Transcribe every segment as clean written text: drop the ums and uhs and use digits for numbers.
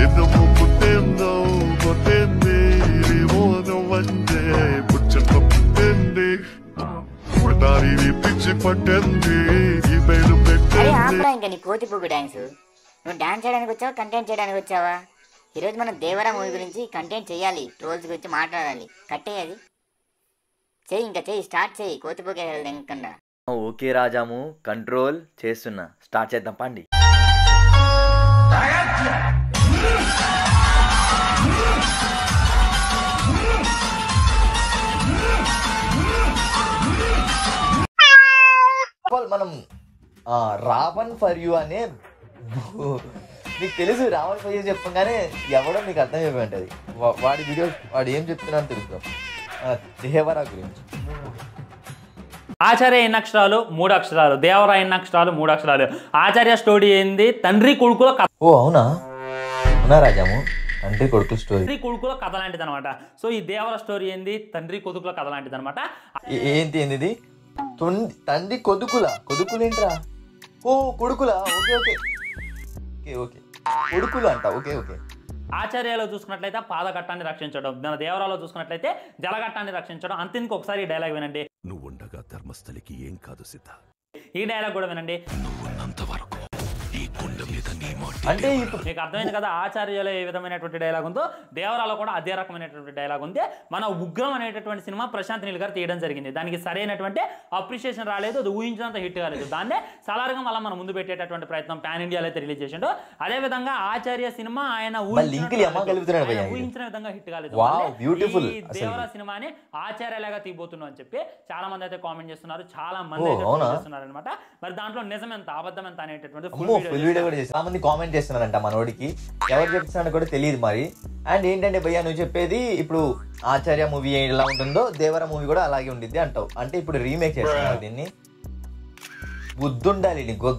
ఎన్నో పుట్టిందో పుట్టింది రేమోనో వందే పుచ్చతో పుట్టింది పుట్టారి పిచ్చి పట్టింది ఈ బయలు పెట్టింది. ఇంకా నీ కోతిపుగ్గు డాన్స్ నువ్వు డాన్స్ చేయడానికి వచ్చావా కంటెంట్ చేయడానికి వచ్చావా? ఈరోజు మనం దేవరా మూవీ గురించి కంటెంట్ చేయాలి, ట్రోల్స్ గురించి మాట్లాడాలి. కట్టేయాలి, చెయ్యి, ఇంకా చెయ్యి, స్టార్ట్ చెయ్యి. కోతిపుగ్గే వెంకన్నా. ఓకే రాజాము, కంట్రోల్ చేస్తున్నా, స్టార్ట్ చేద్దాం పండి. మనం రావణ్ ఫర్ యూ అనే నీకు తెలుసు, రావణ్ ఫర్ యూ చెప్పగానే ఎవడో నీకు అర్థం అయిపోయింటది. వాడి వీడియో వాడు ఏం చెప్తున్నాను తెలుసు, దేవరా గురించి. ఆచార్య ఎన్ని అక్షరాలు? 3 అక్షరాలు. దేవరా ఎన్ని అక్షరాలు? 3 అక్షరాలు. ఆచార్య స్టోరీ ఏంది? తండ్రి కొడుకుల కథ. ఓ అవునా? అవునా రాజాము, తండ్రి కొడుకుల స్టోరీ, తండ్రి కొడుకుల కథ లాంటిది అనమాట. సో ఈ దేవర స్టోరీ ఏంది? తండ్రి కొడుకుల కథ లాంటిది అనమాట. ఏంటి ఇది? తండ్రి కొడుకులేంట్రా? ఓ కొడుకులా? ఓకే ఓకే ఓకే ఓకే కొడుకులు అంట. Okay okay. ఆచార్యలో చూసుకున్నట్లయితే పాదఘట్టాన్ని రక్షించడం, దేవరాలో చూసుకున్నట్లయితే జలఘట్టాన్ని రక్షించడం. అంతేందుకు ఒకసారి ఈ డైలాగ్ వినండి. నువ్వు ఉండగా ధర్మస్థలికి ఏం కాదు సీత. ఈ డైలాగ్ కూడా వినండి. నువ్వున్నంత వరకు ఈ కొండ మీద నీ మాట. అంటే మీకు అర్థమైంది కదా ఆచార్యలో ఏ విధమైనటువంటి డైలాగ్ ఉందో దేవరాలో కూడా అదే రకమైనటువంటి డైలాగ్ ఉంది. మన ఉగ్రం అనేటటువంటి సినిమా ప్రశాంత్ నీల్ గారు తీయడం జరిగింది. దానికి సరైనటువంటి అప్రిషియేషన్ రాలేదు, అది ఊహించినంత హిట్ కాలేదు. దాన్నే సలారుగా మళ్ళీ మనం ముందు పెట్టేటటువంటి ప్రయత్నం పాన్ ఇండియాలో అయితే రిలీజ్ చేసిండు. అదే విధంగా ఆచార్య సినిమా ఆయన ఊహించిన విధంగా హిట్ కాలేదు. ఈ దేవరా సినిమాని ఆచార్యలాగా తీయబోతున్నాం అని చెప్పి చాలా మంది అయితే కామెంట్ చేస్తున్నారు, చాలా మంది అయితే చేస్తున్నారు అనమాట. మరి దాంట్లో నిజం ఎంత అబద్ధం ఎంత అనేటటువంటి మంది కామెంట్ చేస్తున్నారంట మనోడికి. ఎవరు చెప్తున్నారో కూడా తెలియదు మరి. అండ్ ఏంటంటే భయ్యా నువ్వు చెప్పేది ఇప్పుడు ఆచార్య మూవీ ఎలా ఉంటుందో దేవరా మూవీ కూడా అలాగే ఉండిద్ది అంటావు. అంటే ఇప్పుడు రీమేక్ చేస్తున్నారు దీన్ని. బుద్ధుండాలి నీకు.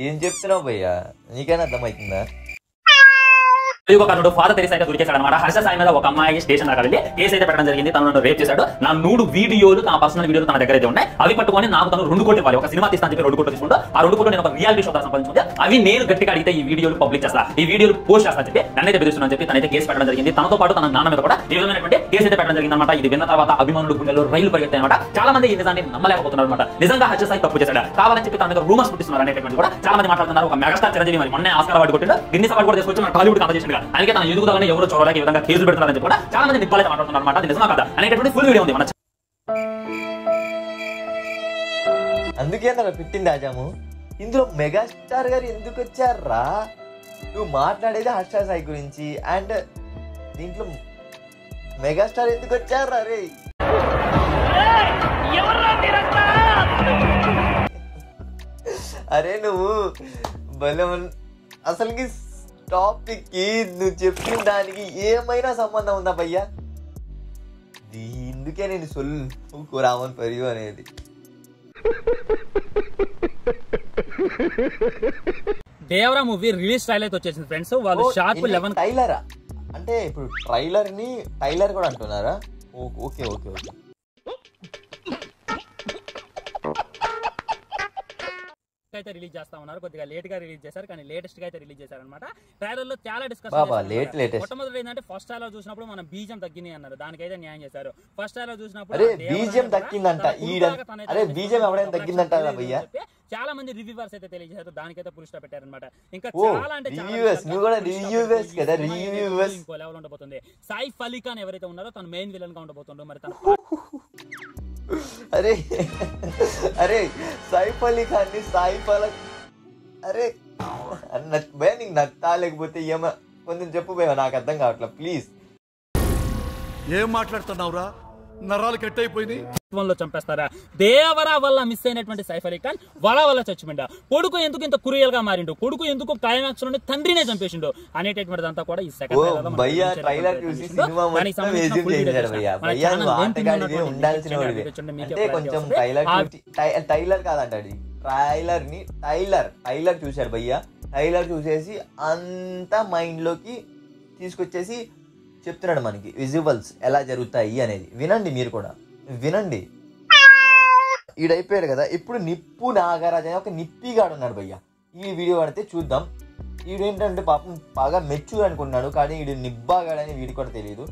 ఏం చెప్తున్నావు భయ్యా, నీకైనా అర్థమవుతుందా? ఫాదర్ తెరీసా అయితే దొరికేశాడు అనమాట. హర్ష సాయి మీద ఒక అమ్మాయి స్టేషన్ దాకా వెళ్ళి కేసు అయితే పెట్టడం జరిగింది. తను రేప్ చేశాడు. నా 3 వీడియోలు, తన పర్సనల్ వీడియోలు తన దగ్గర అయితే ఉన్నాయి. అవి పట్టుకొని నాకు తను 2 కోట్లు ఇవ్వాలి. ఒక సినిమా తీస్తాను చెప్పి 2 కోట్లు తీసుకుంటా. ఆ 2 కోట్లు నేను ఒక రియాలిటీ షో సంపాదించుకుంటే అవి నేను గట్టిగా అడిగితే ఈ వీడియోలు పబ్లిక్ చేస్తా, ఈ వీడియోలు పోస్ట్ చేస్తా చెప్పి నన్నైతే బెదిరిస్తున్నాను చెప్పి తనైతే కేసు పెట్టడం జరిగింది. తనతో పాటు తన నాన్న మీద కూడా ఈ విధమైనటువంటి కేసు అయితే పెట్టడం జరిగింది అనమాట. ఇది విన్న తర్వాత అభిమానులు గుండెల్లో రైలు పరిగెత్తాయి అనమాట. చాలా మంది ఈ నిజాన్ని నమ్మలేకపోతున్నారు అనమాట. నిజంగా హర్ష సాయి తప్పు చేశాడు కావాలని చెప్పి తన మీద రూమర్స్ పుట్టిస్తున్నారు అనేటువంటి కూడా చాలా మంది మాట్లాడుతున్నారు. ఒక మెగాస్టార్ చిరంజీవి మరి మొన్న ఆస్కార్ అవార్డు కొట్టిండు, గిన్నెస్ అవార్డు కూడా తీసుకొచ్చి మన టాలీవుడ్ కథ చేసిండు. అందుకే తన ఎదుగుదల ఎవరు చూడలేక ఈ విధంగా కేసులు పెడతారని చెప్పి కూడా చాలా మంది నిప్పాలైతే మాట్లాడుతున్నారు అనమాట. అది నిజమా కదా అనేటటువంటి ఫుల్ వీడియో ఉంది మన. అందుకే పెట్టింది రాజాము. ఇందులో మెగాస్టార్ గారు ఎందుకు వచ్చారా? నువ్వు మాట్లాడేది హర్ష సాయి గురించి. అండ్ దీంట్లో మెగాస్టార్ ఎందుకు వచ్చారా? రే అరే నువ్వు భలే అసలుకి టాపిక్ కి నువ్వు చెప్పిన దానికి ఏమైనా సంబంధం ఉందా భయ్యా? ఇందుకే నేను సొల్లు రావణ్ ఫర్ యూ అనేది. దేవరా మూవీ రిలీజ్ ట్రైలర్ అయితే వచ్చేసింది ఫ్రెండ్స్. వాళ్ళు షార్ప్ 11 టైలరా అంటే ఇప్పుడు టైలర్ కూడా అంటున్నారా? Okay okay okay. అయితే రిలీజ్ చేస్తా ఉన్నారు. కొద్దిగా లేట్ గా రిలీజ్ చేశారు, కానీ లేటెస్ట్ గా అయితే రిలీజ్ చేశారు అనమాట. ట్రైలర్ లో చాలా డిస్కషన్. మొట్టమొదటి ఏంటంటే ఫస్ట్ ట్రైలర్ చూసినప్పుడు మనం బీజం తగ్గింది అన్నారు, దానికైతే న్యాయం చేశారు. ఫస్ట్ ట్రైలర్ చూసినప్పుడు బీజం తగ్గిందంట. చాలా మంది రివ్యూవర్స్ అయితే తెలియజేశారు, దానికైతే పుల్ స్టాప్ పెట్టారనమాట. ఇంకా చాలా అంటే ఇంకో లెవెల్ ఉండబోతుంది. సైఫ్ అలీ ఖాన్ ఎవరైతే ఉన్నారో తను మెయిన్ విలన్ గా ఉండబోతుండో. మరి తన అరే సైఫ్ అలీ ఖాన్ అరే భయ నీకు నచ్చా లేకపోతే ఏమో కొంచెం చెప్పు భయ, నాకు అర్థం కావట్లేదు ప్లీజ్. ఏం మాట్లాడుతున్నావురా? నరాలు కట్ అయిపోయింది. చంపేస్తారా? దేవరా వల్ల మిస్ అయినటువంటి సైఫ్ అలీ ఖాన్ వల్ల చచ్చిపోయిండు. కొడుకు ఎందుకు ఇంత క్రూయల్ గా మారిండు, కొడుకు ఎందుకు క్లైమాక్స్ నుండి తండ్రినే చంపేసిండు అనేటటువంటి అంతా కూడా ఈ సెకండ్ టైలర్ కాదంట. టైలర్ చూశారు భయ్య. టైలర్ చూసేసి అంతా మైండ్ లోకి తీసుకొచ్చేసి చెప్తున్నాడు మనకి విజువల్స్ ఎలా జరుగుతాయి అనేది. వినండి, మీరు కూడా వినండి. ఈడైపోయాడు కదా. ఇప్పుడు నిప్పు నాగరాజ్ అనే ఒక నిప్పిగాడు ఉన్నాడు భయ్య. ఈ వీడియో పడితే చూద్దాం వీడేంటంటే పాపం బాగా మెచ్యూర్ అనుకున్నాడు, కానీ వీడు నిబ్బాగాడని వీడికి కూడా తెలియదు.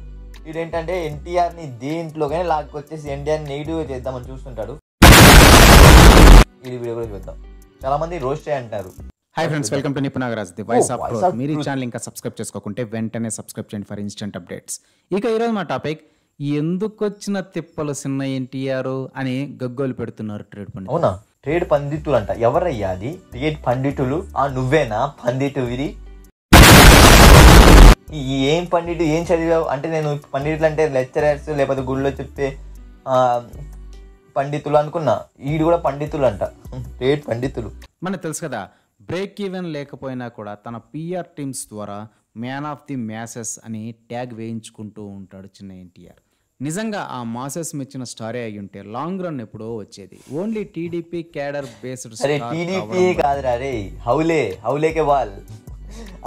వీడేంటంటే ఎన్టీఆర్ని దేంట్లోకైనా లాక్కొచ్చేసి ఎన్టీఆర్ని నెగిటివ్గా చేద్దామని చూస్తుంటాడు. వీడియో కూడా చూద్దాం. చాలా మంది రోస్టే అంటారు. Hi friends, welcome to Nipunagaraj the voice of truth. మీరు ఈ ఛానల్ ఇంకా సబ్స్క్రైబ్ చేసుకోకుంటే వెంటనే సబ్స్క్రైబ్ చేయండి ఫర్ ఇన్స్టెంట్ అప్డేట్స్. ఇక ఈరోజు మా టాపిక్, ఎందుకు వచ్చిన తిప్పలు చిన్న ఎన్టీఆర్ అని గగ్గోలు పెడుతున్నారు ట్రేడ్ పండితులు. అవునా, ట్రేడ్ పండితులు అంట. ఎవరయ్యా అది ట్రేడ్ పండితులు? నువ్వేనా పండితుడివి? ఏం పండితుడు, ఏం చదివావు అంటే? నేను పండితులు అంటే లెక్చరర్స్ లేకపోతే గుళ్ళో చెప్పే పండితులు అనుకున్నా. వీడు కూడా పండితులు అంట, ట్రేడ్ పండితులు. మనకు తెలుసు కదా, బ్రేక్ ఈవెన్ లేకపోయినా కూడా తన పిఆర్ టీమ్స్ ద్వారా మ్యాన్ ఆఫ్ ది మ్యాసెస్ అని ట్యాగ్ వేయించుకుంటూ ఉంటాడు చిన్న ఎన్టీఆర్. నిజంగా ఆ మాసెస్ మెచ్చిన స్టారే అయి ఉంటే లాంగ్ రన్ ఎప్పుడో వచ్చేది. Only TDP cadre based. అరే టీడీపీ కాదురా రే, హౌలేకే బాల్.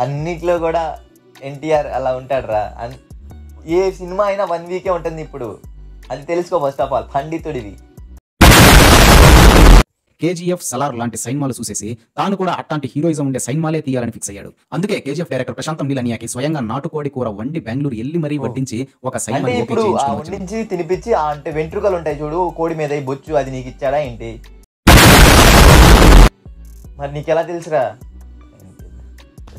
అన్నిట్లో కూడా ఎన్టీఆర్ అలా ఉంటాడు రా. ఏ సినిమా అయినా 1 వీకే ఉంటుంది. ఇప్పుడు అది తెలుసుకో ఫస్ట్ ఆఫ్ ఆల్, పండితుడివి. కేజీఎఫ్, సలార్ లాంటి సైన్మాలు చూసేసి తాను కూడా అట్లాంటి హీరోయిజం ఉండే సైన్మాలే తీయాలని ఫిక్స్ అయ్యాడు. అందుకే కేజీఎఫ్ డైరెక్టర్ ప్రశాంతం నీలనియాకి స్వయంగా నాటుకోడి కూర వండి బెంగళూరు ఎల్లి మరీ వడ్డించి ఒక సైన్మా ఇప్పుడు వడ్డించి తినిపించి అంటే వెంట్రుకలు ఉంటాయి చూడు కోడి మీద, బొచ్చు, అది నీకు ఇచ్చాడా ఏంటి? మరి నీకెలా తెలుసురా?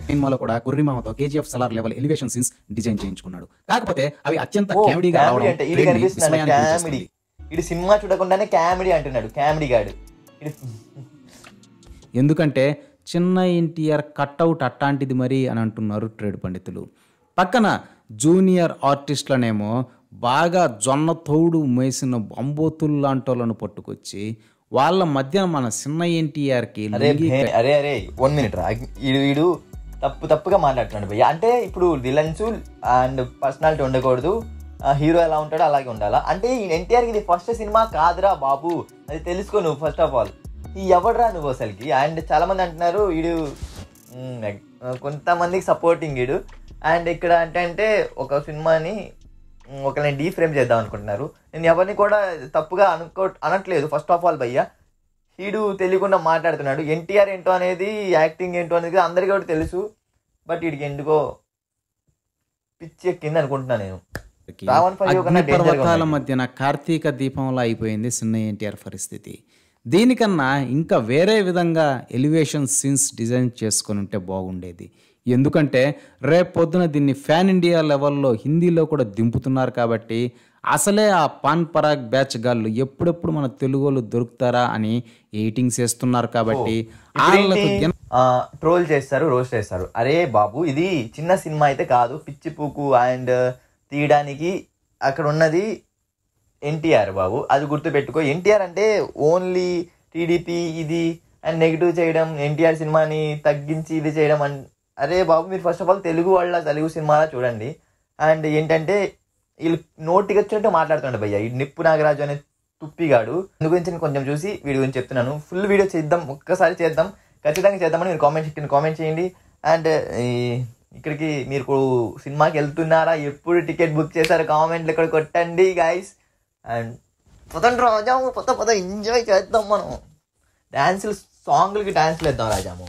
సినిమాలో కూడా కుర్రిమామతో KGF Salaar level elevation scenes design చేయించుకున్నాడు. కాకపోతే అవి అత్యంత కామెడీగా రావడం అంటే ఇది కనిపిస్తున్నాడు. కామెడీ, ఇది సినిమా చూడకుండానే కామెడీ అంటున్నాడు. కామెడీ గాడు. ఎందుకంటే చిన్న ఎన్టీఆర్ కట్అవుట్ అట్లాంటిది మరి అని అంటున్నారు ట్రేడ్ పండితులు. పక్కన జూనియర్ ఆర్టిస్టులనేమో బాగా జొన్న తోడు మేసిన అంబోతులు లాంటి వాళ్ళను పట్టుకొచ్చి వాళ్ళ మధ్య మన చిన్న ఎన్టీఆర్కి అరే 1 minute రా. వీడు తప్పుగా మాట్లాడుతున్నాడు భయ్య. అంటే ఇప్పుడు విలన్స్ అండ్ పర్సనాలిటీ ఉండకూడదు, హీరో ఎలా ఉంటాడో అలాగే ఉండాలా. అంటే ఈ ఎన్టీఆర్కి ఇది ఫస్ట్ సినిమా కాదురా బాబు, అది తెలుసుకో నువ్వు ఫస్ట్ ఆఫ్ ఆల్. ఈ ఎవడరా నువ్వు అసలుకి? అండ్ చాలా మంది అంటున్నారు వీడు కొంతమందికి సపోర్టింగ్ వీడు. అండ్ ఇక్కడ అంటే ఒక సినిమాని ఒకరిని డీఫ్రేమ్ చేద్దాం అనుకుంటున్నారు. నేను ఎవరిని కూడా తప్పుగా అనట్లేదు ఫస్ట్ ఆఫ్ ఆల్ భయ్య. వీడు తెలియకుండా మాట్లాడుతున్నాడు. ఎన్టీఆర్ ఏంటో అనేది, యాక్టింగ్ ఏంటో అనేది అందరికీ కూడా తెలుసు. బట్ వీడికి ఎందుకో పిచ్చి ఎక్కింది అనుకుంటున్నా నేను. పర్వతాల మధ్యన కార్తీక దీపంలో అయిపోయింది చిన్న ఎన్టీఆర్ పరిస్థితి. దీనికన్నా ఇంకా వేరే విధంగా ఎలివేషన్ సీన్స్ డిజైన్ చేసుకొని ఉంటే బాగుండేది. ఎందుకంటే రేపొద్దున దీన్ని ఫ్యాన్ ఇండియా లెవెల్లో హిందీలో కూడా దింపుతున్నారు కాబట్టి అసలే ఆ పాన్ పరాగ్ బ్యాచ్ గాళ్ళు ఎప్పుడెప్పుడు మన తెలుగు వాళ్ళు దొరుకుతారా అని ఎయిటింగ్స్ వేస్తున్నారు కాబట్టి ట్రోల్ చేస్తారు, రోస్ట్ చేస్తారు. అరే బాబు, ఇది చిన్న సినిమా అయితే కాదు. పిచ్చి పూకు అండ్ తీయడానికి అక్కడ ఉన్నది ఎన్టీఆర్ బాబు, అది గుర్తుపెట్టుకో. ఎన్టీఆర్ అంటే ఓన్లీ టీడీపీ ఇది అండ్ నెగిటివ్ చేయడం, ఎన్టీఆర్ సినిమాని తగ్గించి ఇది చేయడం. అరే బాబు, మీరు ఫస్ట్ ఆఫ్ ఆల్ తెలుగు వాళ్ళ తెలుగు సినిమాలా చూడండి. అండ్ ఏంటంటే వీళ్ళు నోటికి వచ్చినట్టు మాట్లాడుతున్నాడు భయ్య. ఈ నిప్పు నాగరాజు అనే తుప్పిగాడు. దాని గురించి నేను కొంచెం చూసి వీడి గురించి చెప్తున్నాను. ఫుల్ వీడియో చేద్దాం, ఒక్కసారి చేద్దాం, ఖచ్చితంగా చేద్దామని మీరు కామెంట్ చేయండి. అండ్ ఇక్కడికి మీరు సినిమాకి వెళ్తున్నారా, ఎప్పుడు టికెట్ బుక్ చేశారు, కామెంట్లు ఇక్కడ కొట్టండి గైస్. అండ్ పదండి రాజాము, పద ఎంజాయ్ చేద్దాం. మనం డ్యాన్సులు, సాంగ్లకి డ్యాన్సులు వేద్దాం రాజాము.